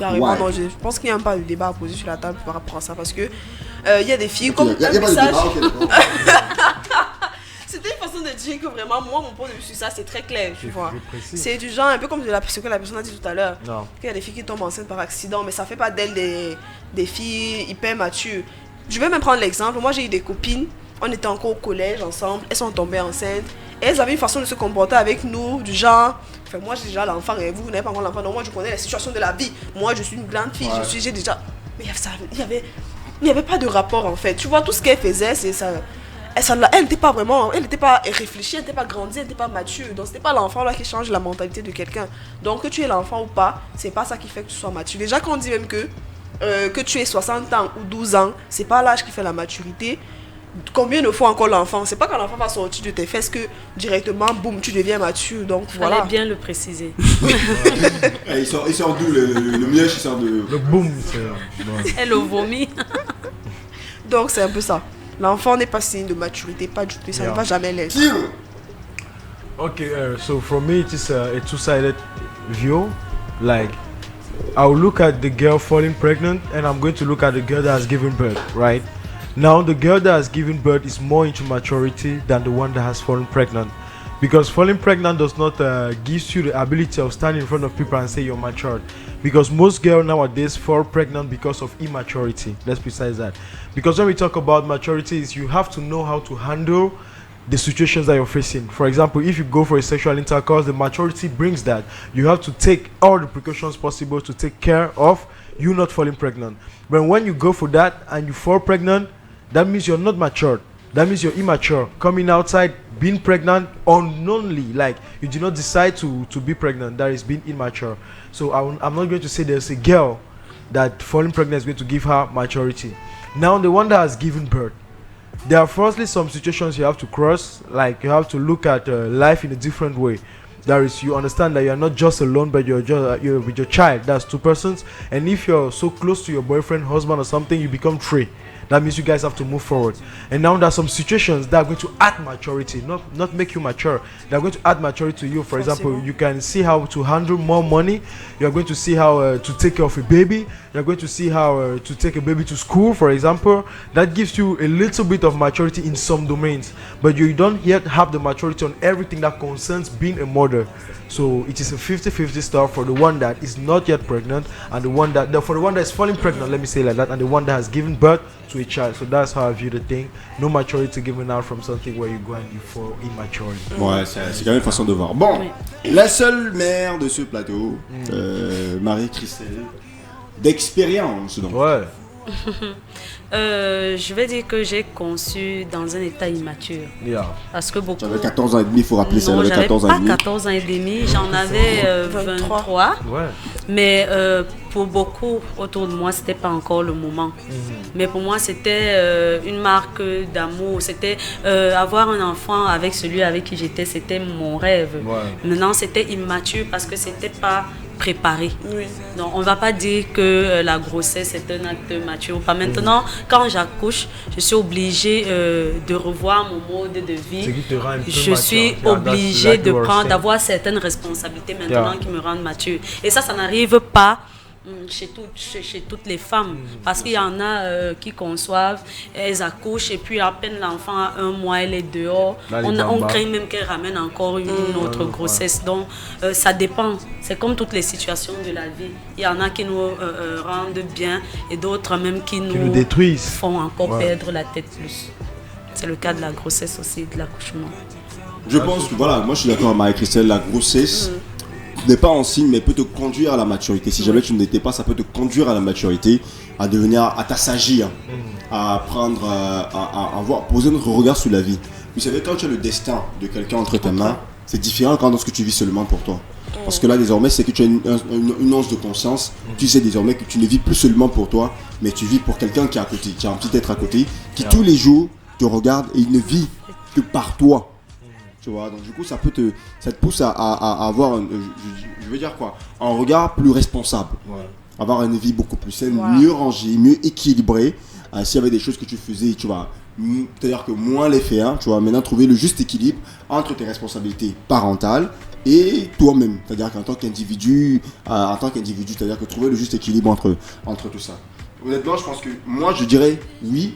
Carrément, Ouais. non, je pense qu'il n'y a même pas de débat à poser sur la table par rapport à ça parce que il y a des filles Ok, comme y a un pas de message. débat, ok, d'accord. C'était une façon de dire que vraiment, moi, mon point de vue sur ça, c'est très clair, tu vois. je précise. C'est du genre, un peu comme ce que la personne a dit tout à l'heure. Non. Qu'il y a des filles qui tombent enceintes par accident, mais ça fait pas d'elles des filles hyper matures. Je vais même prendre l'exemple. Moi, j'ai eu des copines, on était encore au collège ensemble, elles sont tombées enceintes. Et elles avaient une façon de se comporter avec nous, du genre, enfin, moi j'ai déjà l'enfant et vous n'avez pas encore l'enfant, donc moi je connais la situation de la vie. Moi, je suis une grande fille, Ouais. j'ai déjà. Mais il n'y avait pas de rapport en fait. Tu vois, tout ce qu'elle faisait, c'est ça. Elle n'était pas vraiment, elle n'était pas réfléchie, elle n'était pas grandie, elle n'était pas mature. Donc c'était pas l'enfant là qui change la mentalité de quelqu'un. Donc que tu es l'enfant ou pas, c'est pas ça qui fait que tu sois mature. Déjà quand on dit même que tu aies 60 ans ou 12 ans, c'est pas l'âge qui fait la maturité. Combien de fois encore l'enfant? C'est pas quand l'enfant va sortir de tes fesses que directement, boum, tu deviens mature. Donc Fallait voilà. bien le préciser. Il sort d'où le mioche, il sort de. Le boom, c'est. Bon. Elle le vomit. Donc c'est un peu ça. L'enfant n'est pas signe de maturité, pas du tout. Ça Yeah. ne va jamais l'être. Okay, so for me, it is a two-sided view. Like, I'll look at the girl falling pregnant, and I'm going to look at the girl that has given birth, right? Now, the girl that has given birth is more into maturity than the one that has fallen pregnant. Because falling pregnant does not gives you the ability of standing in front of people and say you're matured. Because most girls nowadays fall pregnant because of immaturity. Let's precise that. Because when we talk about maturity, is you have to know how to handle the situations that you're facing. For example, if you go for a sexual intercourse, the maturity brings that you have to take all the precautions possible to take care of you not falling pregnant. But when you go for that and you fall pregnant, that means you're not matured. That means you're immature. Coming outside, being pregnant unknowingly, like you did not decide to be pregnant, that is being immature. So I'm not going to say there's a girl that falling pregnant is going to give her maturity. Now the one that has given birth, there are firstly some situations you have to cross, like you have to look at life in a different way. That is, you understand that you are not just alone, but you're with your child. That's two persons. And if you're so close to your boyfriend, husband, or something, you become three. That means you guys have to move forward. And now there are some situations that are going to add maturity, not make you mature. They are going to add maturity to you. For example, you can see how to handle more money. You are going to see how to take care of a baby. You are going to see how to take a baby to school, for example. That gives you a little bit of maturity in some domains. But you don't yet have the maturity on everything that concerns being a mother. So it is a 50-50 stuff for the one that is not yet pregnant and the one that for the one that is falling pregnant, let me say like that, and the one that has given birth to a child. So that's how I view the thing. No maturity given out from something where you go and you fall immature. Ouais, c'est quand même une façon de voir. Bon, la seule mère de ce plateau, Marie-Christelle, d'expérience donc. Ouais. Je vais dire que j'ai conçu dans un état immature. Yeah. Parce que beaucoup. J'avais 14 ans et demi, il faut rappeler ça, Non, j'avais 14 ans et pas demi. 14 ans et demi, j'en avais 23. Ouais. Mais pour beaucoup autour de moi, c'était pas encore le moment. Mais pour moi, c'était une marque d'amour. C'était avoir un enfant avec celui avec qui j'étais, c'était mon rêve. Ouais. Maintenant, c'était immature parce que c'était pas préparé. Oui. Donc, on ne va pas dire que la grossesse est un acte mature ou pas. Maintenant, quand j'accouche, je suis obligée de revoir mon mode de vie. C'est qui te rend un peu Je mature. suis Yeah, that's obligée like de you were prendre, saying. d'avoir certaines responsabilités maintenant Yeah. qui me rendent mature. Et ça n'arrive pas chez toutes les femmes. Parce qu'il y en a qui conçoivent, elles accouchent et puis à peine l'enfant a 1 mois, elle est dehors. Là, On craint même qu'elle ramène encore une autre grossesse. Donc ça dépend. C'est comme toutes les situations de la vie. Il y en a qui nous rendent bien et d'autres même qui nous détruisent. font encore Ouais. perdre la tête plus. C'est le cas de la grossesse aussi, de l'accouchement. Je pense que voilà, moi je suis d'accord avec Marie-Christelle, la grossesse n'est pas un signe mais peut te conduire à la maturité. Si jamais tu ne l'étais pas, ça peut te conduire à la maturité, à devenir, à t'assagir, à apprendre, à voir, poser notre regard sur la vie. Vous savez, quand tu as le destin de quelqu'un entre tes mains, c'est différent quand lorsque tu vis seulement pour toi. Parce que là désormais c'est que tu as une once de conscience, tu sais désormais que tu ne vis plus seulement pour toi, mais tu vis pour quelqu'un qui est à côté, qui a un petit être à côté, qui tous les jours te regarde et il ne vit que par toi. Tu vois, donc du coup ça te pousse à avoir je veux dire quoi, un regard plus responsable, avoir une vie beaucoup plus saine, mieux rangée, mieux équilibrée. S'il y avait des choses que tu faisais, tu vois, c'est-à-dire que moins les faire, tu vois, maintenant trouver le juste équilibre entre tes responsabilités parentales et toi-même. C'est-à-dire qu'en tant qu'individu, c'est-à-dire que trouver le juste équilibre entre tout ça. Honnêtement, je pense que moi, je dirais oui.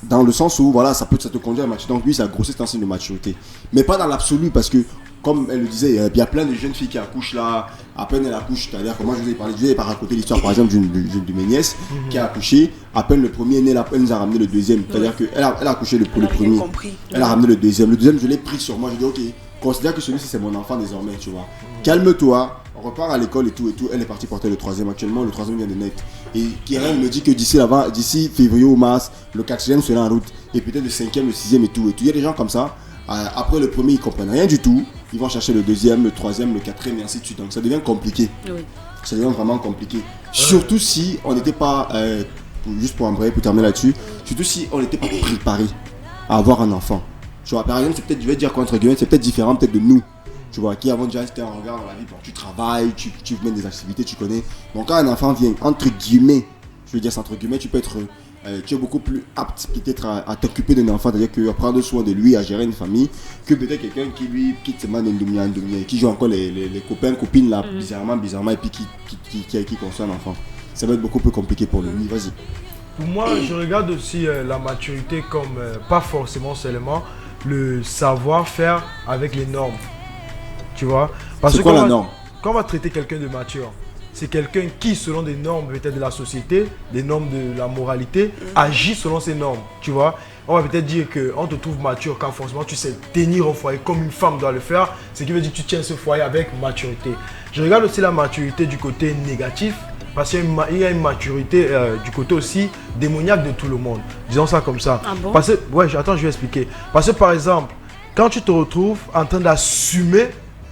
Dans le sens où voilà, ça te conduire à la maturité. Donc oui, ça grossesse c'est un signe de maturité. Mais pas dans l'absolu parce que, comme elle le disait, il y a plein de jeunes filles qui accouchent là, à peine elle accouche. C'est-à-dire que moi je vous ai raconté l'histoire par exemple d'une de mes nièces qui a accouché, à peine le premier est né, elle nous a ramené le deuxième. C'est-à-dire qu'elle a accouché pour le premier, elle a ramené le deuxième. Le deuxième, je l'ai pris sur moi, je dis ok, considère que celui-ci c'est mon enfant désormais, tu vois. Calme-toi. On repart à l'école et tout. Elle est partie porter le troisième actuellement. Le troisième vient de naître. Et Keren me dit que d'ici février ou mars, le quatrième sera en route. Et peut-être le cinquième, le sixième et tout. Il y a des gens comme ça. Après le premier, ils comprennent rien du tout. Ils vont chercher le deuxième, le troisième, le quatrième et ainsi de suite. Donc ça devient compliqué. Oui. Ça devient vraiment compliqué. Surtout si on n'était pas, juste pour embrayer, pour terminer là-dessus, surtout si on n'était pas préparé à avoir un enfant. Tu vois, par exemple, c'est peut-être, je vais dire quoi, entre guillemets, c'est peut-être différent peut-être de nous. Tu vois, qui avant déjà c'était un regard dans la vie, bon, tu travailles, tu mènes des activités, tu connais. Donc quand un enfant vient, entre guillemets, je veux dire c'est entre guillemets, tu es beaucoup plus apte peut-être à t'occuper d'un enfant, c'est-à-dire à prendre soin de lui, à gérer une famille, que peut-être quelqu'un qui lui quitte seulement d'un demi, qui joue encore les copains, copines là, bizarrement, et puis qui construit un enfant. Ça va être beaucoup plus compliqué pour lui, vas-y. Pour moi, je regarde aussi la maturité comme pas forcément seulement le savoir-faire avec les normes. Tu vois, parce c'est que quoi la norme? Quand on va traiter quelqu'un de mature, c'est quelqu'un qui, selon des normes peut-être de la société, des normes de la moralité, agit selon ces normes. Tu vois, on va peut-être dire qu'on te trouve mature quand forcément tu sais tenir un foyer comme une femme doit le faire. Ce qui veut dire que tu tiens ce foyer avec maturité. Je regarde aussi la maturité du côté négatif. Parce qu'il y a une maturité du côté aussi démoniaque de tout le monde. Disons ça comme ça. Ah bon? Parce que, ouais, attends, je vais expliquer. Parce que par exemple, quand tu te retrouves en train d'assumer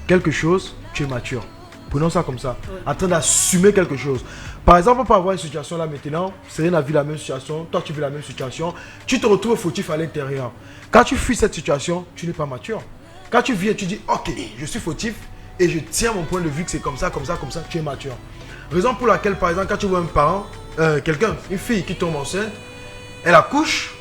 quelque chose, tu es mature. Prenons ça comme ça. En train d'assumer quelque chose. Par exemple, on peut avoir une situation là maintenant, Cyrine a vu la même situation, toi tu vis la même situation, tu te retrouves fautif à l'intérieur. Quand tu fuis cette situation, tu n'es pas mature. Quand tu viens, tu dis ok, je suis fautif et je tiens mon point de vue que c'est comme ça, tu es mature. Raison pour laquelle, par exemple, quand tu vois un parent, une fille qui tombe enceinte, elle accouche,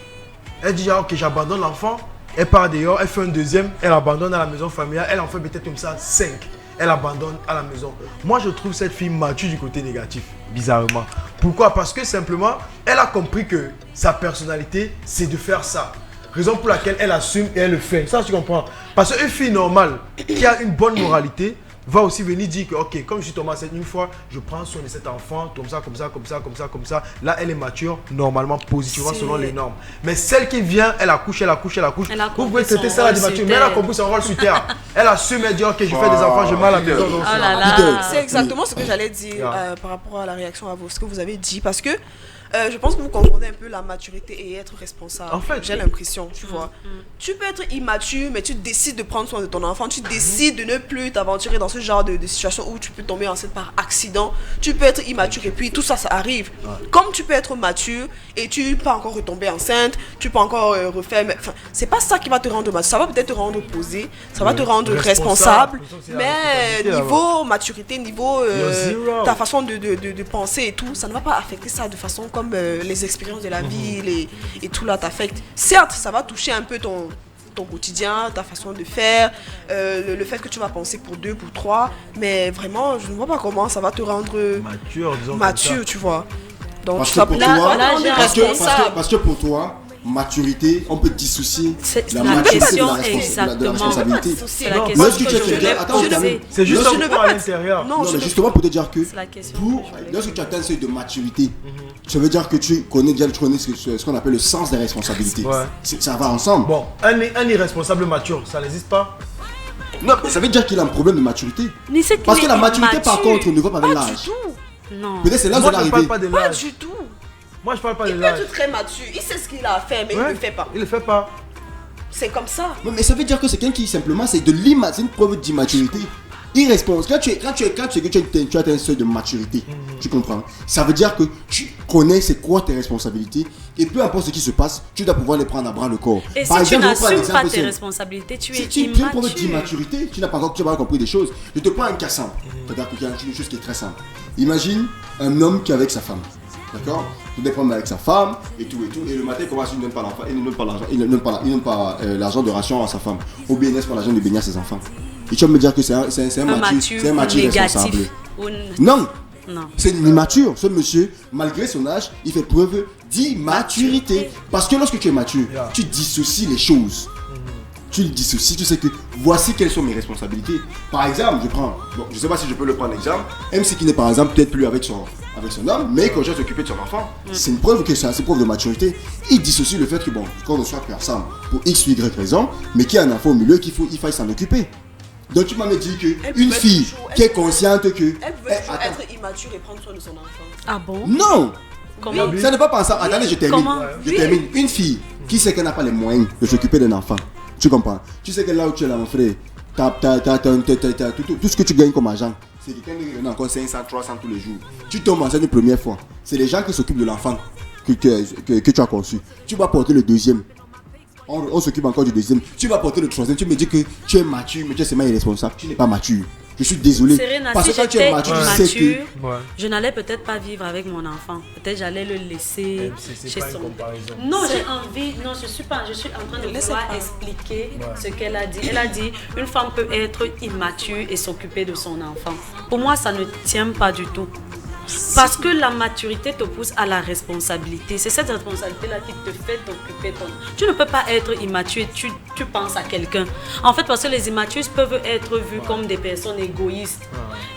elle dit ah, ok, j'abandonne l'enfant. Elle part dehors, elle fait un deuxième, elle abandonne à la maison familiale, elle en fait peut-être comme ça 5. Elle abandonne à la maison. Moi, je trouve cette fille mature du côté négatif, bizarrement. Pourquoi? Parce que simplement, elle a compris que sa personnalité, c'est de faire ça. Raison pour laquelle elle assume et elle le fait. Ça, tu comprends? Parce qu'une fille normale, qui a une bonne moralité, va aussi venir dire que, ok, comme je suis tombé enceinte une fois, je prends soin de cet enfant, comme ça. Là, elle est mature, normalement, positivement, selon les normes. Mais celle qui vient, elle accouche. Vous pouvez traiter ça là mature, mais elle a compris son rôle sur terre. Elle assume, elle dit, ok, je fais des enfants, je mets à la maison. Oh là là. C'est exactement ce que j'allais dire par rapport à la réaction à ce que vous avez dit. Parce que je pense que vous confondez un peu la maturité et être responsable. En fait, j'ai l'impression, tu vois. Tu peux être immature, mais tu décides de prendre soin de ton enfant. Tu décides de ne plus t'aventurer dans ce genre de situation où tu peux tomber enceinte par accident. Tu peux être immature et puis tout ça, ça arrive. Comme tu peux être mature et tu peux encore retomber enceinte, tu peux encore refaire. Mais, c'est pas ça qui va te rendre mature. Ça va peut-être te rendre posé, ça va te rendre responsable. Mais niveau maturité, niveau ta façon de penser et tout, ça ne va pas affecter ça de façon comme les expériences de la vie et tout là t'affecte. Certes, ça va toucher un peu ton quotidien, ta façon de faire, le fait que tu vas penser pour 2, pour 3, mais vraiment, je ne vois pas comment ça va te rendre mature, tu vois. Donc, parce ça que pour peut toi, responsable. parce que pour toi, maturité, on peut dissocier la maturité de la responsabilité. C'est la question que je voulais poser. C'est juste un point à l'intérieur. Non, mais justement pour te dire que lorsque tu atteins un seuil de maturité, ça veut dire que tu connais ce qu'on appelle le sens des responsabilités. Ça va ensemble. Bon, un irresponsable mature, ça n'existe pas. Non, ça veut dire qu'il a un problème de maturité. Parce que la maturité, par contre, ne va pas avec l'âge. Non. Peut-être c'est là où Moi, c'est je ne arrivé. parle pas de Pas l'âge. du tout. Moi, je parle pas de Il peut l'âge. être très mature, il sait ce qu'il a à faire, mais il ne le fait pas. Il le fait pas. C'est comme ça. Mais ça veut dire que c'est quelqu'un qui simplement, c'est une preuve d'immaturité. Irresponsable. Quand tu atteins un seuil de maturité, tu comprends? Ça veut dire que tu connais c'est quoi tes responsabilités et peu importe ce qui se passe, tu dois pouvoir les prendre à bras le corps. Et Par si tu exemple, je prends un n'assumes pas exemple tes simple. responsabilités, tu es Si tu es une preuve immature. d'immaturité, tu n'as pas encore compris des choses. Je te prends un cas simple. C'est-à-dire qu'il y a une chose qui est très simple. Imagine un homme qui est avec sa femme. D'accord? Il a des problèmes avec sa femme et tout. Et le matin, il commence, il ne donne pas l'enfant, il ne donne pas l'argent de ration à sa femme. Ou bien il laisse pas l'argent de baigner à ses enfants. Et tu vas me dire que c'est un mature négatif responsable. ou Non, non. c'est immature. Ce monsieur, malgré son âge, il fait preuve d'immaturité. Parce que lorsque tu es mature, tu dissocies les choses. Tu le dissocies, tu sais que voici quelles sont mes responsabilités. Par exemple, je sais pas si je peux le prendre exemple. MC qui n'est par exemple peut-être plus avec son homme, mais quand j'ai s'occuper de son enfant, c'est une preuve que c'est assez preuve de maturité. Il dissocie le fait que bon, qu'on ne soit plus ensemble pour X ou Y raison, mais qu'il y a un enfant au milieu qu'il faille s'en occuper. Donc tu m'as dit qu'une fille qui est consciente que... Elle peut être immature et prendre soin de son enfant. Ah bon? Non! Comment? Ça n'est pas pensable. Attendez, je termine. Comment? Je termine. Une fille qui sait qu'elle n'a pas les moyens de s'occuper d'un enfant. Tu comprends? Tu sais que là où tu es là, mon frère, tout ce que tu gagnes comme argent, c'est quelqu'un qui donne encore 500, 300 tous les jours. Tu tombes enceinte une première fois. C'est les gens qui s'occupent de l'enfant que tu as conçu. Tu vas porter le deuxième. On s'occupe encore du deuxième. Tu vas porter le troisième. Tu me dis que tu es mature, mais tu es seulement irresponsable. Tu n'es pas mature. Je suis désolé. Serena, parce si que quand tu es mature, tu sais que... je n'allais peut-être pas vivre avec mon enfant. Peut-être j'allais le laisser chez pas son... une comparaison. Non, j'ai envie... Non, je suis en train de vouloir expliquer ce qu'elle a dit. Elle a dit, une femme peut être immature et s'occuper de son enfant. Pour moi, ça ne tient pas du tout. Parce que la maturité te pousse à la responsabilité. C'est cette responsabilité-là qui te fait t'occuper. Tu ne peux pas être immature et tu penses à quelqu'un. En fait, parce que les immatures peuvent être vus comme des personnes égoïstes.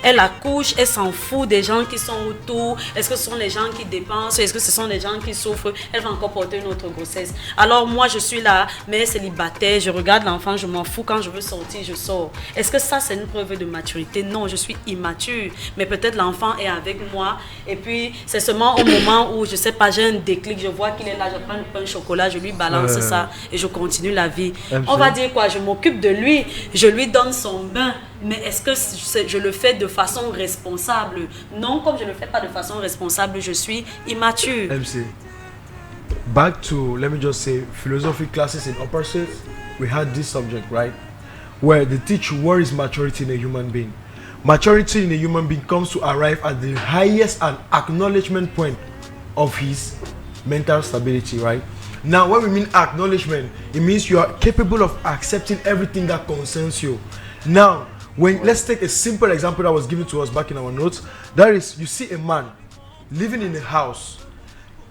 Elle accouche, elle s'en fout des gens qui sont autour. Est-ce que ce sont les gens qui dépensent? Est-ce que ce sont les gens qui souffrent? Elle va encore porter une autre grossesse. Alors moi, je suis là, mais célibataire, je regarde l'enfant, je m'en fous. Quand je veux sortir, je sors. Est-ce que ça, c'est une preuve de maturité? Non, je suis immature. Mais peut-être l'enfant est avec moi. Et puis c'est seulement au moment où je sais pas, j'ai un déclic, je vois qu'il est là, je prends un pain au chocolat, je lui balance ça et je continue la vie. On va dire quoi? Je m'occupe de lui, je lui donne son bain, mais est-ce que je le fais de façon responsable? Non, comme je le fais pas de façon responsable, je suis immature. MC, back to, let me just say, philosophy classes in upper sixth, we had this subject, right, where they teach what is maturity in a human being. Maturity in a human being comes to arrive at the highest and acknowledgement point of his mental stability, right? Now, when we mean acknowledgement, it means you are capable of accepting everything that concerns you. Now, let's take a simple example that was given to us back in our notes. That is, you see a man living in a house.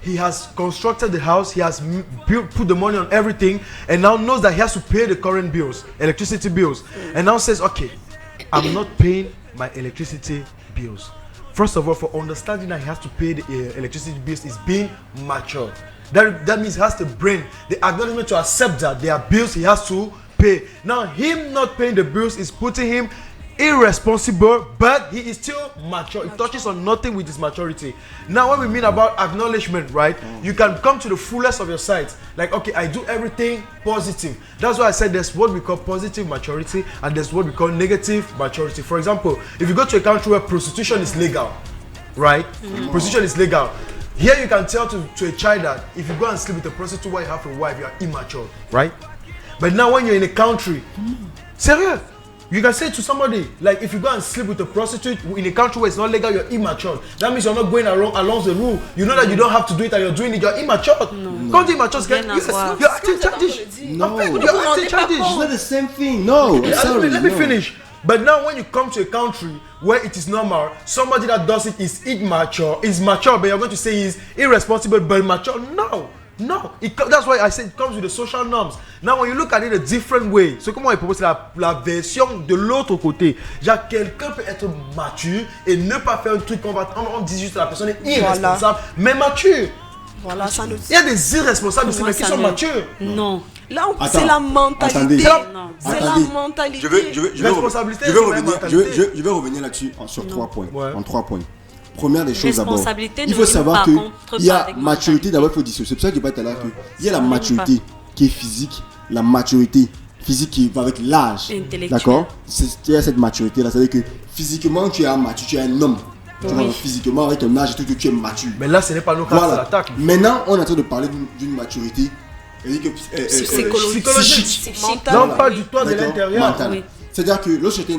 He has constructed the house, he has put the money on everything, and now knows that he has to pay the current bills, electricity bills, and now says, okay, I'm not paying my electricity bills. First of all, for understanding that he has to pay the electricity bills is being mature. That means he has to bring the acknowledgement to accept that there are bills he has to pay. Now, him not paying the bills is putting him irresponsible, but he is still mature. It touches on nothing with his maturity. Now, what we mean about acknowledgement, right? You can come to the fullest of your sight. Like, okay, I do everything positive. That's why I said there's what we call positive maturity and there's what we call negative maturity. For example, if you go to a country where prostitution is legal, right? Prostitution is legal. Here you can tell to a child that if you go and sleep with a prostitute while you have a wife, you are immature, right? But now when you're in a country, serious, you can say to somebody, like, if you go and sleep with a prostitute in a country where it's not legal, you're immature. That means you're not going along the rule. You know that you don't have to do it and you're doing it, you're immature. No. Come to immature, you're acting childish. No, you're acting childish. It's not the same thing. No, sorry, let me finish. But now when you come to a country where it is normal, somebody that does it is immature, is mature, but you're going to say he's irresponsible but mature. No, that's why I said it comes with the social norms. Now, when you look at it a different way, c'est comment il propose la version de l'autre côté. Genre, quelqu'un peut être mature et ne pas faire un truc on dit juste que la personne est irresponsable, mais mature. Voilà, ça nous... Il y a des irresponsables ici, mais qui sont matures. Non. Là, c'est la mentalité. C'est la mentalité. Je vais revenir là-dessus sur 3 points. En 3 points. Première des choses d'abord, il faut savoir qu'il y a maturité, d'abord il faut dissocier. C'est pour ça qu'il n'est pas là que il y a la maturité qui est physique, la maturité physique qui va avec l'âge. D'accord? Il y a cette maturité-là, c'est-à-dire que physiquement tu es mature, tu es un homme. Tu vois, physiquement avec ton âge et tout, tu es mature. Mais là ce n'est pas le cas, voilà. C'est l'attaque. Maintenant on est en train de parler d'une maturité psychologique. Non, pas du tout de l'intérieur. C'est-à-dire que lorsque tu as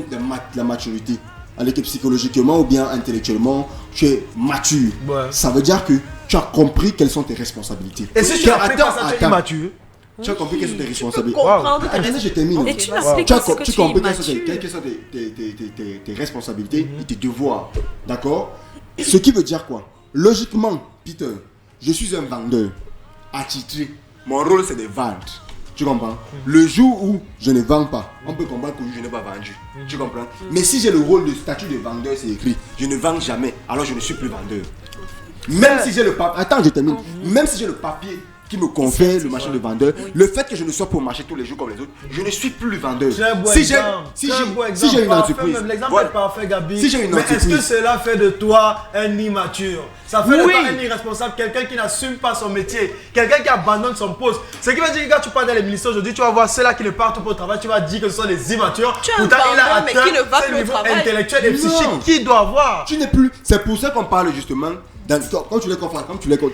la maturité, avec psychologiquement ou bien intellectuellement, tu es mature. Ouais. Ça veut dire que tu as compris quelles sont tes responsabilités. Et si tu as appris ça, tu es immature. Tu as compris quelles sont tes Tu peux responsabilités. comprendre tes Attends, je termine. Et tu Wow. l'appliques Tu as parce que tu tu es compris quelles sont immature. tes responsabilités et tes devoirs. D'accord? Ce qui veut dire quoi? Logiquement, Peter, je suis un vendeur attitré. Mon rôle, c'est de vendre. Tu comprends? Le jour où je ne vends pas, on peut comprendre que je n'ai pas vendu. Tu comprends? Mais si j'ai le rôle de statut de vendeur, c'est écrit, je ne vends jamais, alors je ne suis plus vendeur. Même si j'ai le papier, attends, je termine. Même si j'ai le papier qui me confère le machin de vendeur, le fait que je ne sois pas au marché tous les jours comme les autres, je ne suis plus vendeur. C'est un bon Si j'ai exemple. si C'est un j'ai bon si j'ai une exemple. entreprise, Parfait, même. L'exemple voilà. est parfait, Gabi. Si j'ai une Mais est-ce que entreprise. cela fait de toi un immature? Ça fait de Oui. toi un irresponsable, quelqu'un qui n'assume pas son métier, quelqu'un qui abandonne son poste. Ce qui veut dire que quand tu parles dans les ministères aujourd'hui, tu vas voir ceux-là qui ne partent pas au travail, tu vas dire que ce sont des immatures. Tu es un Pourtant, il a vendeur, mais atteint qui ne va ce plus au niveau travail. intellectuel et Non. psychique qu'il doit avoir. Tu n'es plus. C'est pour ça qu'on parle justement. Quand tu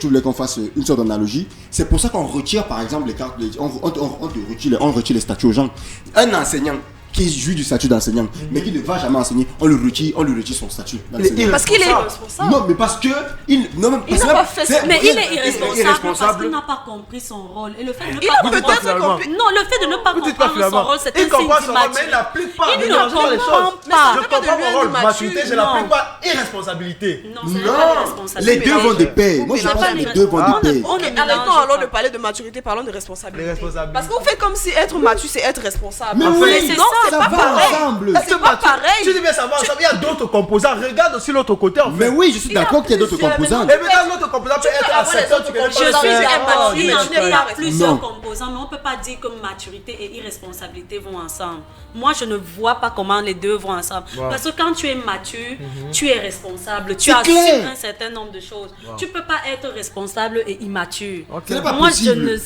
voulais qu'on fasse une sorte d'analogie, c'est pour ça qu'on retire par exemple les cartes, on retire les statuts aux gens. Un enseignant qui jouit du statut d'enseignant, mais qui ne va jamais enseigner, on lui retire son statut d'enseignant. Parce qu'il est Irresponsable. irresponsable. Non, mais parce que il n'a pas fait ça. Mais il est irresponsable parce qu'il n'a pas compris son rôle. Et le fait de ne Il pas a peut-être peut-être finalement. compris. Non, le fait de ne pas Vous dites pas comprendre son finalement. rôle, c'est un Il signe comprend son rôle, mais il d'immaturité. n'applique pas. Il Ne ne mélangez pas les comprend choses. pas. Je comprends de lui mon rôle, immature. maturité, je Non. n'applique pas irresponsabilité. Non, c'est pas Non, les irresponsabilité. deux vont de pair. Moi je Mais pense pas que les les deux vont de pair. On ne Arrêtons mélange alors pas. de parler de maturité, parlons de responsabilité. Les responsabilités. Parce qu'on fait comme si être mature c'est être responsable. Mais En oui, fait, c'est non, ça, c'est ça pas va pareil. ensemble. C'est pas pareil. Tu dis bien ça va ensemble. Il y a d'autres composants. Regarde aussi l'autre côté en Mais fait. oui, je suis d'accord qu'il y a d'autres plusieurs composantes. Et maintenant, l'autre composant peut être avoir les acceptant. autres Tu connais pas composants. Je suis Mais immature, tu il n'es y pas a plusieurs Non. composants, mais on ne peut pas dire que maturité et irresponsabilité vont ensemble. Moi, je ne vois pas comment les deux vont ensemble. Wow. Parce que quand tu es mature, tu es responsable, tu C'est assumes clair. un certain nombre de choses. Tu ne peux pas être responsable et immature. Ok. Ce n'est pas Moi, possible.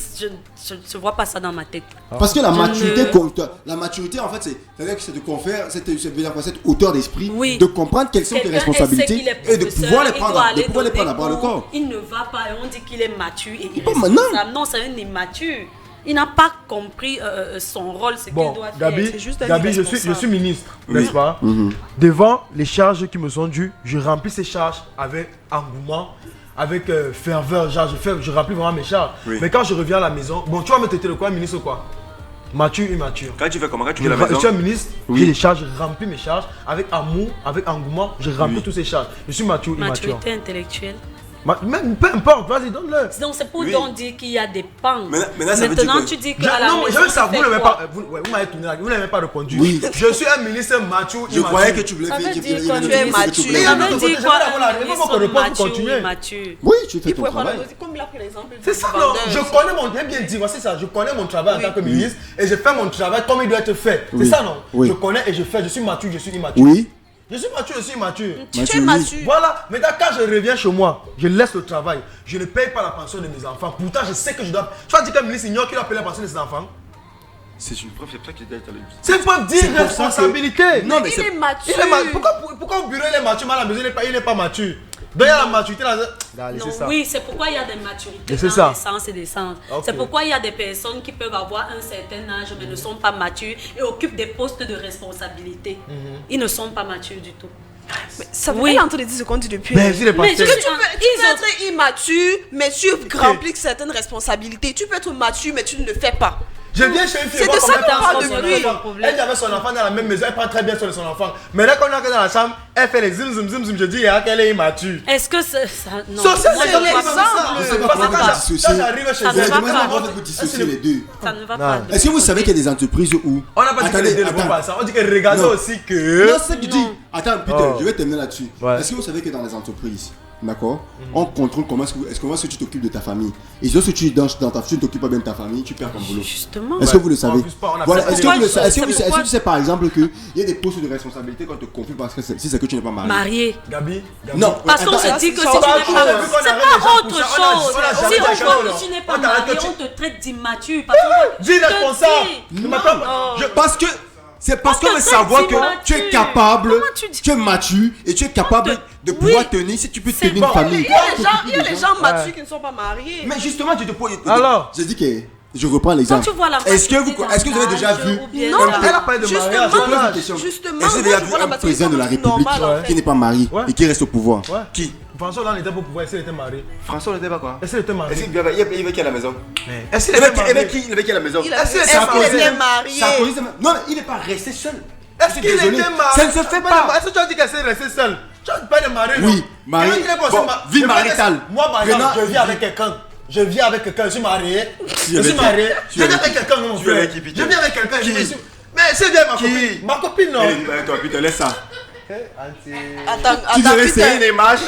je vois pas ça dans ma tête. Parce que la Je maturité, ne- la maturité en fait, c'est-à-dire que c'est de confère cette hauteur d'esprit, Oui. de comprendre quelles sont tes Quelqu'un responsabilités essaie qu'il est et de professeur, pouvoir les il prendre, doit de aller pouvoir les prendre à donner bras le cours, corps. Il ne va pas et on dit qu'il est mature et Pas mal, irresponsable. Non, c'est un immature. Il n'a pas compris son rôle, ce qu'il Bon, doit faire. Gabi, c'est juste un Gabi, je irresponsable. suis ministre, n'est-ce pas? Devant les charges qui me sont dues, je remplis ces charges avec engouement, avec ferveur. Genre, je remplis vraiment mes charges. Oui. Mais quand je reviens à la maison, bon, tu vas me traiter de quoi, ministre ou quoi? Mature, immature. Quand tu fais comment? Quand tu Je suis un ministre, Oui. j'ai des charges, je remplis mes charges avec amour, avec engouement, je remplis Oui. toutes ces charges. Je suis mature, immature. Maturité intellectuelle. Même peu importe, vas-y, donne-le. Donc c'est pour Oui. donc dire qu'il y a des pans. Maintenant, ça veut dire Maintenant que- tu dis que Je, à la non, maison, je veux savoir, tu vous fais n'avez quoi? pas, vous m'avez tourné là, vous n'avez pas répondu. Oui. Je suis un ministre mature, Je immature. croyais que tu voulais Ça veut faire. dire tu quoi, voulais- tu es mature. tu voulais- Mais il y a Ça un autre veut côté, dire je quoi vais avoir la un réponse ministre pour répondre, pour mature ou continuer. immature? Oui, tu fais Il ton pourrait prendre travail. comme il a pris l'exemple. C'est ça, non. Je connais mon, j'ai bien dit, voici ça. Je connais mon travail en tant que ministre et je fais mon travail comme il doit être fait. C'est Oui. ça, non? Oui. Je connais et je fais. Je suis mature, je suis immature. Oui. Je suis mature, je suis immature. Tu Mature, es oui. mature. Voilà. Maintenant, quand je reviens chez moi, je laisse le travail. Je ne paye pas la pension de mes enfants. Pourtant, je sais que je dois. Tu vas dire qu'un ministre ignore qu'il doit payer la pension de ses enfants? C'est une preuve, c'est pour ça que j'ai dit à la C'est pas dire C'est pour ça que- responsabilité. Non, mais Il c'est. est mature. Il est pourquoi au bureau il est mature, mais à la maison il n'est pas mature? Donc il y a la maturité là. Allez, Non, c'est ça. oui, c'est pourquoi il y a des maturités Et c'est dans ça. les sens et des sens. Ok. C'est pourquoi il y a des personnes qui peuvent avoir un certain âge mais ne sont pas matures et occupent des postes de responsabilité. Ils ne sont pas matures du tout. Ça veut Oui. dire entendre dire ce qu'on dit depuis. Mais il est Mais passé. je- Tu peux être immature, mais tu remplis certaines responsabilités. Tu peux être mature, mais tu ne le fais pas. Je viens chez une fille, C'est voir de ça comment qu'on elle parle prend de son lui. enfant. Elle avait son enfant dans la même maison, elle prend très bien soin de son enfant. Mais là, quand on est dans la chambre, elle fait les zim zim zim zim. Je dis qu'elle est immature. Est-ce que ça. Non. Ça, c'est Moi, je l'exemple. vois l'exemple. pas. Je sais pas Parce que comment quand vous dissocier. j'arrive chez Ça ne elle, va Comment pas. vous faites pour dissocier les deux? Ça ne va Non. pas. Est-ce que vous savez qu'il y a des entreprises où. on n'a pas dit que les deux ne vont pas ça. On dit que regardez Non. aussi que. Non, c'est ça que tu dis. Attends, Peter, Oh. je vais terminer là-dessus. Ouais. Est-ce que vous savez que dans les entreprises, d'accord, on contrôle comment est-ce que tu t'occupes de ta famille. Et lorsque tu es dans ta tu ne t'occupes pas bien de ta famille, tu perds ton boulot. Justement. Est-ce que vous le savez? On abuse pas, on a Voilà. fait Est-ce ça. que vous le savez? Est-ce que C'est vous pourquoi- tu sais par exemple qu'il y a des postes de responsabilité qu'on te confie parce que si c'est que tu n'es pas marié? Marié. Gabi. Non. Parce qu'on attends, se dit que si ça tu va n'es pas, pas. vu qu'on C'est arrête pas les gens autre pour ça, chose. on a Si jamais on dit voit que que tu n'es on pas t'arrête marié, que tu- on te traite d'immature. Parce qu'on Dis responsable. te dit. Parce que c'est parce On qu'on te veut traite savoir que d'immature. tu es capable, Comment tu dis- tu es mature et tu es capable de Oui. pouvoir tenir si tu peux C'est tenir une bon. famille. Il y a les gens matures qui ne sont pas mariés. Mais justement, tu te poses. Alors J'ai dit que je reprends l'exemple. Quand tu vois la Est-ce que maturité vous avez déjà dans vu l'âge ou bien Non, dans- elle a parlé de Justement, mariage. Je pose voilà. une question. Justement, Est-ce que vous moi, avez je vu vois la un maturité président de la comme République normale, en fait. qui n'est pas marié Ouais. et qui reste au pouvoir? Ouais. Qui? François Hollande était pour pouvoir, est-ce qu'il était marié? François n'était pas quoi? Est-ce qu'il était marié? Est-ce qu'il vivait qui à la maison? Est-ce qu'il Il était marié? avait qui à la maison? Est-ce qu'il était marié? Non, mais il n'est pas resté seul. Est-ce qu'il était marié? Ça ne se fait pas. Est-ce que tu as dit qu'elle s'est restée seule? Tu as pas de marié? Oui, marié. Bon, vie maritale. Moi, par exemple, je vis avec quelqu'un. Je vis avec quelqu'un, je suis marié. Je suis marié. Je vis avec quelqu'un, mon frère. Je vis avec quelqu'un. Mais c'est bien ma copine. Ma copine, non. Toi, putain, laisse ça. Attends, Tu devais essayer Peter. les marches.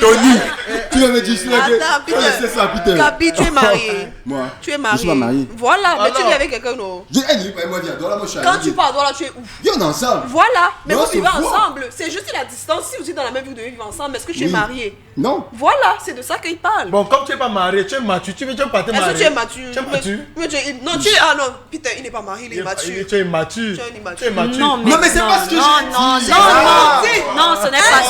Tony. Tu l'avais dit, tu l'avais dit. Attends, C'est ça, Peter. Peter. Gabi, tu es marié. Moi. Tu es Je marié. suis pas marié. Voilà, mais tu Alors. vis avec quelqu'un, non. Moi, viens, moi, je suis Quand tu pars, là, tu es ouf. Viens, on est ensemble. Voilà, mais Non, vous c'est vivez faux. ensemble. C'est juste la distance. Si vous êtes dans la même vie, vous devez vivre ensemble. Est-ce que tu es Oui. marié? Non. Voilà, c'est de ça qu'il parle. Bon, comme tu n'es pas marié, tu es mature. Tu veux pas te marier. Est-ce que tu es mature? Tu es mature. Non, tu es. Ah non, Peter, il n'est pas marié, il est mature. Tu es mature. Tu es immature. Tu es mature. Non, Non, mais c'est non, pas ce que non, j'ai non, dit. non, Ah. non, ce n'est pas ça.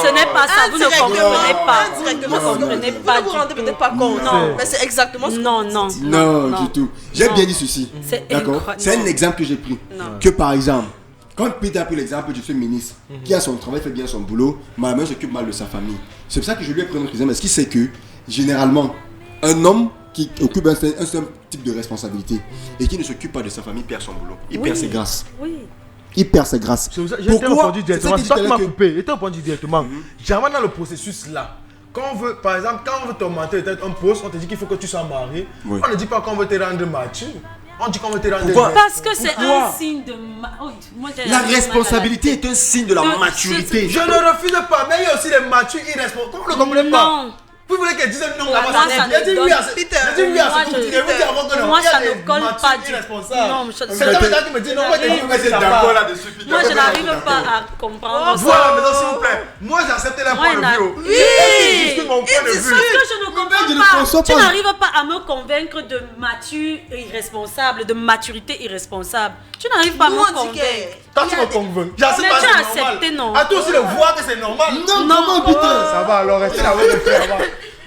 Ce n'est pas ça. Vous ne comprenez pas. Indirectement, Vous ne comprenez vous pas ne vous du rendez tout. peut-être pas compte. Non. Mais c'est exactement ce que Non, vous non, dites. Non, non. du tout. J'ai Non. bien dit ceci. C'est D'accord. incroyable. C'est un Non. exemple que j'ai pris. Non. Que par exemple, quand Peter a pris l'exemple du ministre qui a son travail, fait bien son boulot, ma mère s'occupe mal de sa famille. C'est pour ça que je lui ai pris un autre exemple. Est-ce qu'il sait que, généralement, un homme qui occupe un seul type de responsabilité et qui ne s'occupe pas de sa famille perd son boulot. Il perd ses grâces. Oui. Il perd ses grâces. J'ai été répondu directement. C'est C'est ça toi qui qui m'as dit coupé. J'ai été répondu directement. Jamais dans le processus là. Quand on veut, par exemple, quand on veut t'augmenter peut-être un poste, on te dit qu'il faut que tu sois marié. Oui. On ne dit pas qu'on veut te rendre mature. On dit qu'on veut te rendre. Pourquoi? Parce que c'est Pourquoi? un signe de. Oh, moi, j'ai La mal à responsabilité est un signe de la De- maturité. Je ne refuse pas, mais il y a aussi les matures irresponsables. Comment vous ne comprenez pas? Non. Vous voulez qu'elle dise non Moi, là-bas? ça J'ai dit ne oui à donne- ce Peter, j'ai dit oui à moi, ce je- coup. Vous dire avant que moi, il y a ça des ne colle matures pas du- irresponsables. Non, je- C'est quelqu'un qui me dit non, moi j'ai dit oui, c'est d'accord ça. là-dessus. Peter. Moi, je n'arrive pas à comprendre ça. Voilà, maintenant s'il vous plaît. Moi j'ai accepté leur Moi, point il de n'a- vue. Oui. C'est mon point de C'est vue. parce que je ne je comprends ne conçois pas. Tu pas. n'arrives pas à me convaincre de mature et irresponsable, de maturité irresponsable. Tu n'arrives pas à Nous, me on dit convaincre. que- Toi tu me convaincs. J'accepte Mais pas, tu c'est as normal. accepté, non. À toi aussi le voir que c'est normal. Non, Non. comment, Peter? Ça va alors, restez là avec le frère.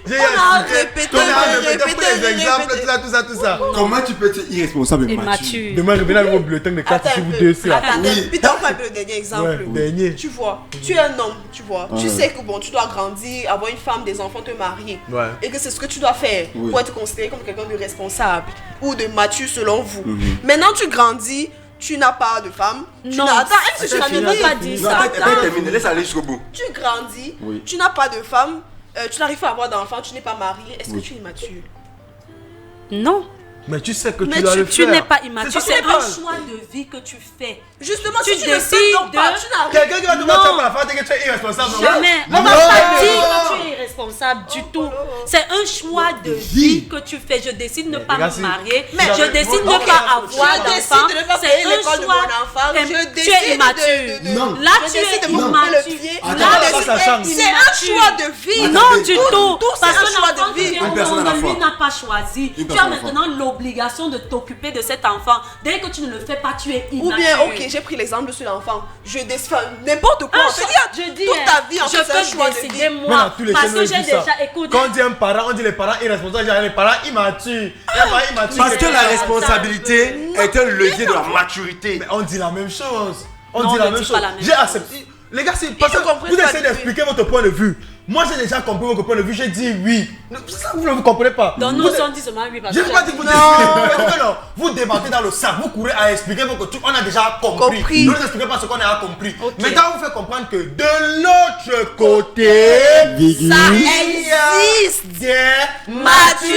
J'ai a expliqué. répété, On a répété répété, pour les exemples, répété. tout ça. Comment tu peux être irresponsable et Et mature? mature. Demain, je viens avec mon bulletin de classe Attends si un vous peu. deux là. Attends, Oui. Peter, on va un peu le dernier exemple. Ouais, dernier. Tu vois, tu es un homme, tu vois. Tu Ouais. sais que bon, tu dois grandir, avoir une femme, des enfants, te marier. Ouais. Et que c'est ce que tu dois faire Oui. pour être considéré comme quelqu'un de responsable ou de mature selon vous. Maintenant, tu grandis, tu n'as pas de femme. Tu Non. n'as- Attends, est-ce que Ça je ne finis? veut pas dire Non, ça. attends, termine, laisse aller jusqu'au bout. Tu grandis, Oui. tu n'as pas de femme, tu n'arrives pas à avoir d'enfant, tu n'es pas marié. Est-ce que tu es immature? Non. Mais tu sais que Mais tu dois le Tu faire. n'es pas C'est immature. ça C'est que un je parle. choix de vie que tu fais. Justement, Tu si tu ne décides sais donc pas, de- tu n'arrives Quelqu'un qui va te Non. battre pour la femme, que tu es irresponsable. non? Jamais. On Non. m'a pas dit que tu es irresponsable du tout. C'est un choix de vie que tu fais. Je décide de ne pas regarde, me si- marier. Mais je décide de ne ok, pas avoir je décide d'enfant. de ne pas C'est payer un l'école de choix. mon enfant. Et Je tu décide es immature. Non. Là, Je tu es décide de me couper immature. le pied. Attends, Là, attends, tu ça es change. C'est un immature. choix de vie. Non, du tout. Tout, c'est Parce un que choix l'enfant de vie. qui vient Une au personne à la monde, lui fois. n'a pas choisi. Une Tu as personne à la fois. maintenant l'obligation de t'occuper de cet enfant. Dès que tu ne le fais pas, tu es immature. Ou bien, ok, j'ai pris l'exemple sur l'enfant. Je décide, n'importe quoi. Un En fait, choix- il y a je dis, toute ta vie, en je fait, c'est un peux choix de décider vie. Mais moi. dans tous les Parce chaînes, que on j'ai dit ça. déjà écouté. Quand on dit un parent, on dit les parents irresponsables, j'ai les parents immatures. Les parents immatures. Parce que la Attends, responsabilité est un levier de la maturité. Mais on dit la même chose. On Non, dit on la ne même dit chose. pas la même J'ai chose. accepté. Les gars, c'est parce que comprennent vous pas essayez depuis. d'expliquer votre point de vue. Moi, j'ai déjà compris votre point de vue. J'ai dit oui. C'est ça que vous ne comprenez pas. Dans Vous nous, êtes- on dit seulement oui parce Je que. n'ai pas dit que vous expliquez. Non, vous débattez dans le sac, vous courez à expliquer votre truc. On a déjà compris. Compris. Ne nous expliquez pas ce qu'on a compris. Ok. Maintenant, on vous fait comprendre que de l'autre côté, Virgule. Ça il y a existe. des Mature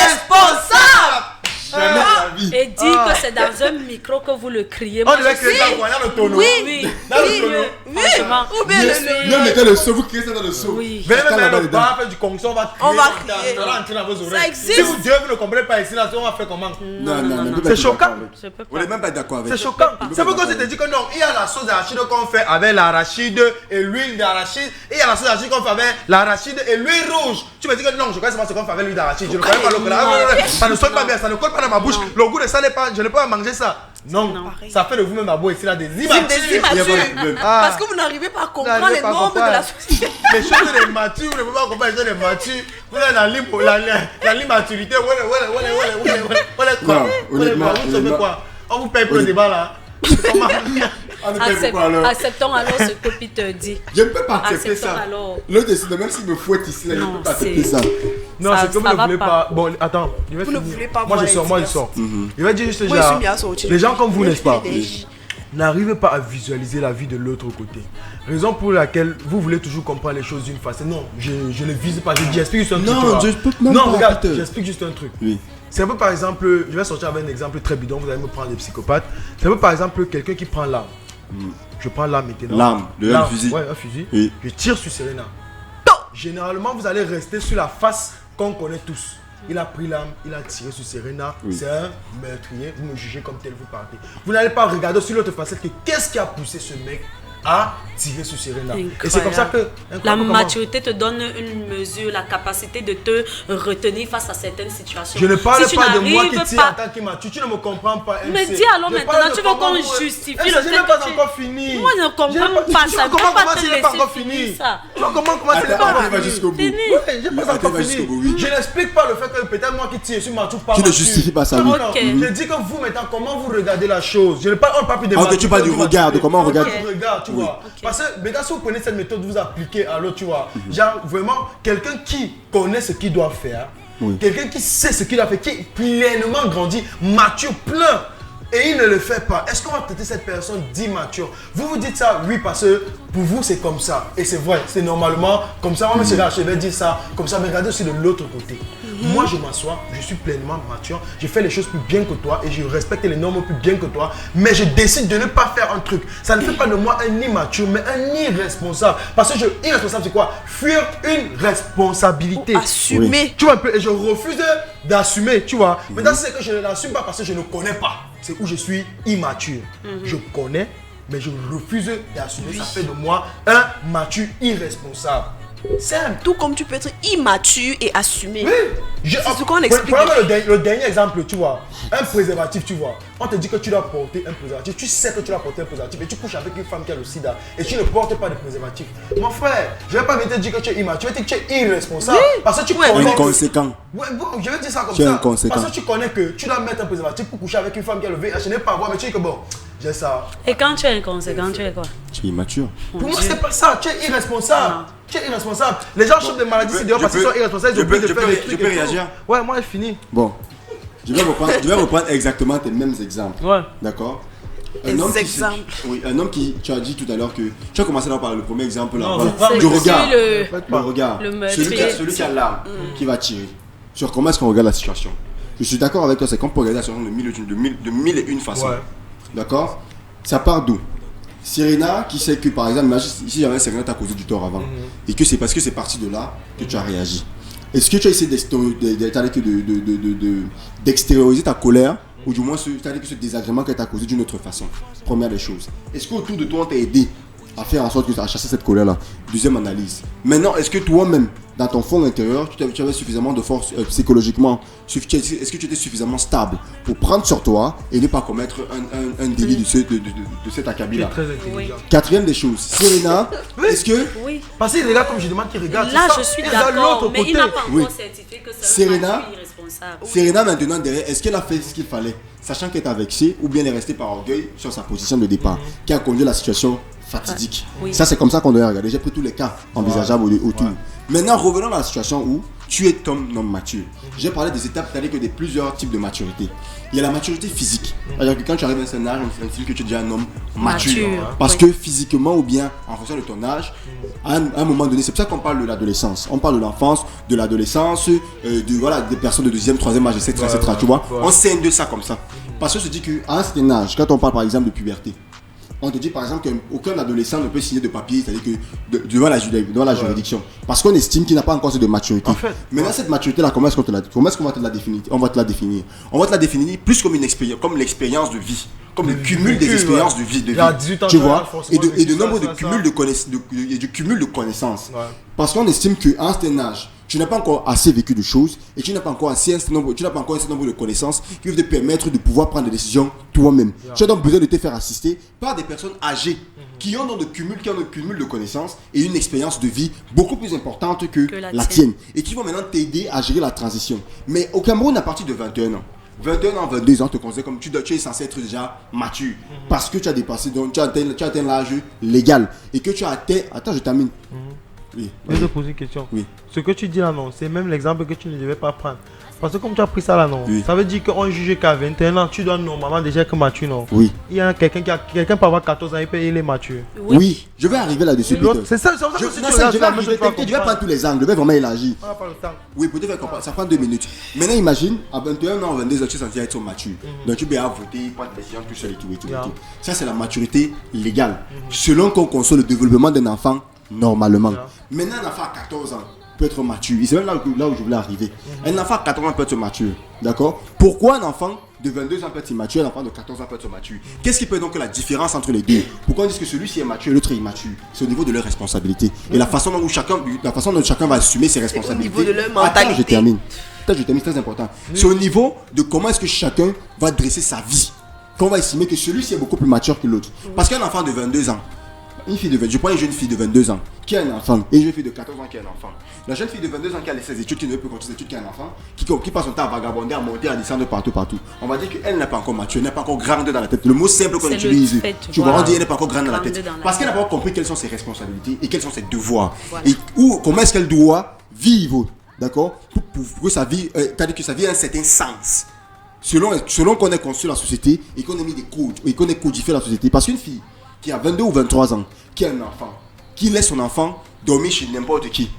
irresponsable. Jamais de la vie. Et dit que c'est dans un micro que vous le criez. On Moi, devait je créer sais. ça dans le tonneau. Oui. Dans le Oui. tonneau. Franchement. Ou bien le. Même mettez le seau, vous créez ça dans le seau. Oui. Venez Chacun même là-bas dans le dedans. bar, faire du concours, on va crier. On va crier. Ça va entrer dans vos oreilles. Ça existe. Si vous Dieu, vous ne comprenez pas ici, là, on va faire comment? Non, non, non. C'est choquant. Je peux On n'est pas. même pas d'accord avec C'est ça. choquant. peux C'est pas pourquoi je te dis que non, il y a la sauce d'arachide qu'on fait avec l'arachide et l'huile d'arachide. Et il y a la sauce d'arachide qu'on fait avec l'arachide et l'huile rouge. Tu me dis que non, je connais seulement ce qu'on fait avec l'huile d'arachide. Je ne connais pas le cola. Ça ne sonne pas bien, ça ne colle pas dans ma bouche. Le goût de ça n'est pas, je ne peux pas manger ça. Non, Non. ça fait de vous-même à bout ici là des Des immatures. immatures. Ah. Parce que vous n'arrivez pas à Vous comprendre n'arrivez les pas à normes de comprendre. la société. Les choses des matures, vous ne pouvez pas comprendre les choses des matures. Vous avez l'immaturité. Non, honnêtement, Vous savez quoi? On vous paye pour le débat là. Comment? On ne paye pourquoi alors? Acceptons alors ce que Peter dit. Je ne peux pas accepter Acceptons ça. alors. L'autre décide, même s'il me fouette ici, là, je ne Non, peux pas accepter c'est- ça. Non, Ça- c'est que vous ça ne va voulez pas. pas. Bon, attends, je vais Vous ne finir. voulez pas Moi, voir je sors, moi, je les sors. Je vais dire juste Moi, je déjà, suis mis à sortir. les gens comme vous, Moi, n'est-ce pas, je suis des- n'arrivez pas à visualiser la vie de l'autre côté. Raison pour laquelle vous voulez toujours comprendre les choses d'une façon. Non, je ne vise pas. J'explique juste un truc. Non, tu vois. je peux même Non, pas, regarde, Peter. j'explique juste un truc. Oui. C'est un peu par exemple, je vais sortir avec un exemple très bidon, vous allez me prendre des psychopathes. C'est un peu par exemple quelqu'un qui prend l'arme. Je prends l'arme maintenant. L'arme, un fusil. Ouais, un fusil. Oui. Je tire sur Serena. Généralement, vous allez rester sur la face qu'on connaît tous. Il a pris l'arme, il a tiré sur Serena. Oui. C'est un meurtrier. Vous me jugez comme tel, vous partez. Vous n'allez pas regarder sur l'autre facette que qu'est-ce qui a poussé ce mec à tirer sur Serena. Et c'est comme ça que. La Incroyable comment- maturité te donne une mesure, la capacité de te retenir face à certaines situations. Je ne parle Si tu pas de moi qui n'arrives tire en tant qu'immature. Tu ne me comprends pas. Mais MC. dis alors Je maintenant, parle de tu veux comment qu'on vous- justifie MC, le je fait n'ai pas que tu- encore fini. Moi, je ne comprends Je n'ai pas tu ça. vois Je comment peux pas comment te tu n'es pas laisser encore finir fini. ça. Tu vois comment tu n'es Attends, pas attends, encore va fini. jusqu'au bout. Fini. Ouais, j'ai pas Attends, encore va jusqu'au fini. bout, oui. Je n'explique pas le fait que peut-être moi qui tire sur Matou pas Tu ne mature. justifies pas ça, oui. Non, non, Ok. je dis que vous maintenant, comment vous regardez la chose. Je ne parle pas plus de Ah, ok, maturité, tu parles du de regard, de maturité. comment on regarde. Du regard, tu Oui. vois. Parce que maintenant, si vous prenez cette méthode, vous appliquez à l'autre, tu vois. Genre, vraiment, quelqu'un qui connaît ce qu'il doit faire, Oui. quelqu'un qui sait ce qu'il a fait, qui est pleinement grandi, mature, plein, et il ne le fait pas. Est-ce qu'on va traiter cette personne d'immature? Vous vous dites ça, oui, parce que pour vous, c'est comme ça. Et c'est vrai, c'est normalement comme ça. Moi, je vais dire ça comme ça, mais regardez aussi de l'autre côté. Moi, je m'assois, je suis pleinement mature, je fais les choses plus bien que toi et je respecte les normes plus bien que toi, mais je décide de ne pas faire un truc. Ça ne fait pas de moi un immature, mais un irresponsable. Parce que irresponsable, c'est quoi? Fuir une responsabilité. Assumer. Tu vois un peu, et je refuse d'assumer, tu vois. Maintenant, c'est que je ne l'assume pas parce que je ne connais pas. C'est où je suis immature. Je connais, mais je refuse d'assumer. Ça fait de moi un mature irresponsable. Simple. Tout comme tu peux être immature et assumer. Oui. C'est ce qu'on explique. Prends le dernier exemple, tu vois. Un préservatif, tu vois. On te dit que tu dois porter un préservatif. Tu sais que tu dois porter un préservatif et tu couches avec une femme qui a le sida et tu ne portes pas de préservatif. Mon frère, je ne vais pas venir te dire que tu es immature, je vais te dire que tu es irresponsable. Parce que tu connais. Inconséquent. Ouais, bon, je vais dire ça comme Tu es ça. inconséquent. Parce que tu connais que tu dois mettre un préservatif pour coucher avec une femme qui a le VIH. Je n'ai pas à voir, mais tu dis que bon, j'ai ça. Et quand tu es inconséquent, tu es quoi? Tu es immature. Pour moi, c'est pas ça. Tu es irresponsable. Non. Tu es irresponsable. Les gens chopent des maladies, c'est dehors parce qu'ils sont irresponsables. Ils je peux- oublient de je faire peux- des je trucs peux et tout. réagir? Ouais, moi, j'ai fini. Bon, je vais reprendre exactement tes mêmes exemples. Ouais. D'accord? Les homme qui- exemples. Oui, un homme qui, tu as dit tout à l'heure que, tu as commencé là par le premier exemple là, Non, voilà, c'est du C'est regard. le- Le regard. Le Celui qui a l'arme, qui va tirer. Sur comment est-ce qu'on regarde la situation. Je suis d'accord avec toi, c'est qu'on peut regarder la situation de mille et une façons. Ouais. D'accord? Ça part d'où? Serena qui sait que par exemple, imagine si jamais Serena t'a causé du tort avant et que c'est parce que c'est parti de là que tu as réagi. Est-ce que tu as essayé d'extérioriser ta colère ou du moins c'est-à-dire que ce désagrément qu'elle t'a causé d'une autre façon? Première des choses. Est-ce qu'autour de toi on t'a aidé à faire en sorte que tu as chassé cette colère-là? Deuxième analyse. Maintenant, est-ce que toi-même, dans ton fond intérieur, tu avais suffisamment de force psychologiquement? Est-ce que tu étais suffisamment stable pour prendre sur toi et ne pas commettre un délit de cet acabit-là? Très intelligent. Quatrième des choses. Serena, est-ce que Oui. Parce que les gars, comme je demande, qui regardent. Là, c'est ça. je suis Ils regardent d'accord, l'autre mais il côté. n'a pas Oui. encore certifié que c'est un Serena. mature irresponsable. Serena maintenant derrière, est-ce qu'elle a fait ce qu'il fallait, sachant qu'elle était vexée, ou bien elle est restée par orgueil sur sa position de départ, qui a conduit à la situation fatidique? Oui. Ça, c'est comme ça qu'on doit regarder. J'ai pris tous les cas envisageables autour. Maintenant, revenons à la situation où tu es homme mature. J'ai parlé des étapes, c'est-à-dire que des plusieurs types de maturité. Il y a la maturité physique. C'est-à-dire que quand tu arrives à un certain âge, on estime que tu es déjà un homme mature. Mature, Parce oui. que physiquement ou bien en fonction de ton âge, à un moment donné, c'est pour ça qu'on parle de l'adolescence. On parle de l'enfance, de l'adolescence, voilà, des personnes de 2e, 3e âge, etc. etc. Tu vois, on scène de ça comme ça. Parce que je dis qu'à un certain âge, quand on parle par exemple de puberté, on te dit par exemple qu'aucun adolescent ne peut signer de papier, c'est-à-dire que devant la juridiction. Parce qu'on estime qu'il n'a pas encore cette de maturité. En fait, Maintenant, cette maturité-là, comment est-ce qu'on va te la définir? On va te la définir plus comme une expérience, comme l'expérience de vie. Comme le cumul des expériences de vie. Il y a 18 ans, Tu tu vois, as forcément et de vécu nombre ça, de ça, cumul ça. de connaissances. Et du cumul de connaissances. Ouais. Parce qu'on estime qu'à un certain âge, tu n'as pas encore assez vécu de choses et tu n'as pas encore un certain nombre de connaissances qui peuvent te permettre de pouvoir prendre des décisions toi-même. Tu as donc besoin de te faire assister par des personnes âgées qui ont le cumul de connaissances et une expérience de vie beaucoup plus importante que Que la la tienne et qui vont maintenant t'aider à gérer la transition. Mais au Cameroun, à partir de 21 ans, 21 ans, 22 ans, te considère comme tu es censé être déjà mature. Parce que tu as dépassé, donc tu as atteint l'âge légal. Et que tu as atteint. Attends, je termine. Oui. Je vais te poser une question. Oui. Ce que tu dis là, non, c'est même l'exemple que tu ne devais pas prendre. Parce que comme tu as pris ça là, non, Oui. ça veut dire qu'on juge qu'à 21 ans, tu dois normalement déjà être mature, non. Oui. Il y a quelqu'un peut avoir 14 ans, il est mature. Oui. Je vais arriver là-dessus. L'autre, Peter. c'est ça, c'est ça que Je, si non, tu ça, regardes je vais la arriver, même chose, je vais prendre tous les angles, je vais vraiment élargir. on n'a pas le temps. Oui, pour te faire comprendre, ça prend 2 minutes. Maintenant, imagine, à 21 ans, 22 ans, tu es censé être mature. Donc, tu peux voter, prendre des décisions tout seul et tout. Et tout, Yeah. et tout. Ça, c'est la maturité légale. Selon qu'on conçoit le développement d'un enfant, normalement. Yeah. Maintenant, un enfant à 14 ans peut être mature. Et c'est même là où je voulais arriver. Un enfant à 14 ans peut être mature. D'accord? Pourquoi un enfant de 22 ans peut être immature, un enfant de 14 ans peut être mature? Qu'est-ce qui peut donc la différence entre les deux? Pourquoi on dit que celui-ci est mature et l'autre est immature? C'est au niveau de leur responsabilité. Et la façon dont chacun va assumer ses responsabilités. niveau de leur Attends, mentalité. je termine. Attends, je termine, c'est très important. C'est au niveau de comment est-ce que chacun va dresser sa vie. Qu'on va estimer que celui-ci est beaucoup plus mature que l'autre. Parce qu'un enfant de 22 ans, je prends une jeune fille de 22 ans qui a un enfant et une jeune fille de 14 ans qui a un enfant. La jeune fille de 22 ans qui a ses études, qui ne veut plus continuer ses études, qui a un enfant, qui passe son temps à vagabonder, à monter, à descendre partout. On va dire qu'elle n'est pas encore mature, elle n'est pas encore grande dans la tête. Le mot simple qu'on C'est utilise, le fait, tu vois, voilà. on dit elle n'est pas encore grande dans la Grande tête. dans la Parce qu'elle n'a tête. pas compris quelles sont ses responsabilités et quels sont ses devoirs. Voilà. Et comment est-ce qu'elle doit vivre, d'accord, pour que sa vie, c'est-à-dire que sa vie a un certain sens. Selon qu'on ait construit la société et qu'on ait mis des codes et qu'on ait codifié la société. Parce qu'une fille qui a 22 ou 23 ans, qui a un enfant, qui laisse son enfant dormir chez n'importe qui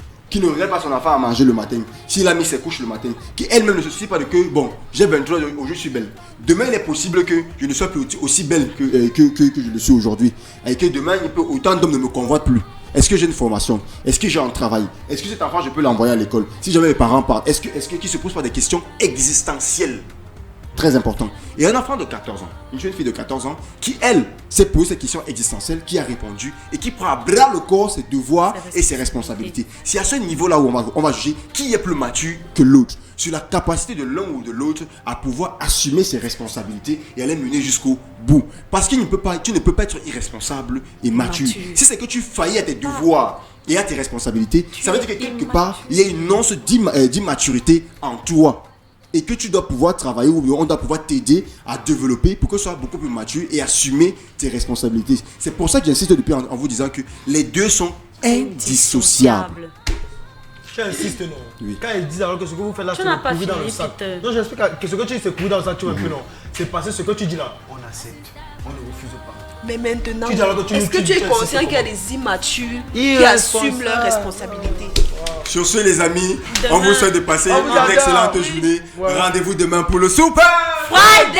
ne regarde pas son enfant à manger le matin, s'il a mis ses couches le matin, qui elle-même ne se soucie pas de que, bon, j'ai 23 ans, aujourd'hui je suis belle. Demain, il est possible que je ne sois plus aussi belle que je le suis aujourd'hui. Et que demain, autant d'hommes ne me convoitent plus. Est-ce que j'ai une formation? Est-ce que j'ai un travail? Est-ce que cet enfant, je peux l'envoyer à l'école? Si jamais mes parents partent, est-ce que qui se posent pas des questions existentielles? Très important. Et un enfant de 14 ans, une jeune fille de 14 ans, qui elle s'est posé cette question existentielle, qui a répondu et qui prend à bras le corps ses devoirs et ses responsabilités. C'est à ce niveau-là où on va juger qui est plus mature que l'autre, sur la capacité de l'un ou de l'autre à pouvoir assumer ses responsabilités et à les mener jusqu'au bout. Parce que tu ne peux pas être irresponsable et mature. Si c'est que tu faillis à tes devoirs et à tes responsabilités, ça veut dire que quelque part, il y a une once d'immaturité en toi. Et que tu dois pouvoir travailler ou on doit pouvoir t'aider à développer pour que tu sois beaucoup plus mature et assumer tes responsabilités. C'est pour ça que j'insiste depuis en vous disant que les deux sont indissociables. J'insiste, non. Oui. Quand ils disent alors que ce que vous faites là, Tu c'est n'as pas courir dans fini, le sac. Peter. Non, j'explique que ce que tu dis, c'est courir dans le sac, tu vois un peu, non. C'est parce que ce que tu dis là, on accepte. On ne refuse pas. Mais maintenant, Tu dis alors que tu est-ce nous que tues, tu es tu conscient sais qu'il y a comment. des immatures qui Irresponsables. assument leurs responsabilités? Sur ce, les amis, Demain. on vous souhaite de passer On vous une adore. excellente Oui. journée. Ouais. Rendez-vous demain pour le super Friday!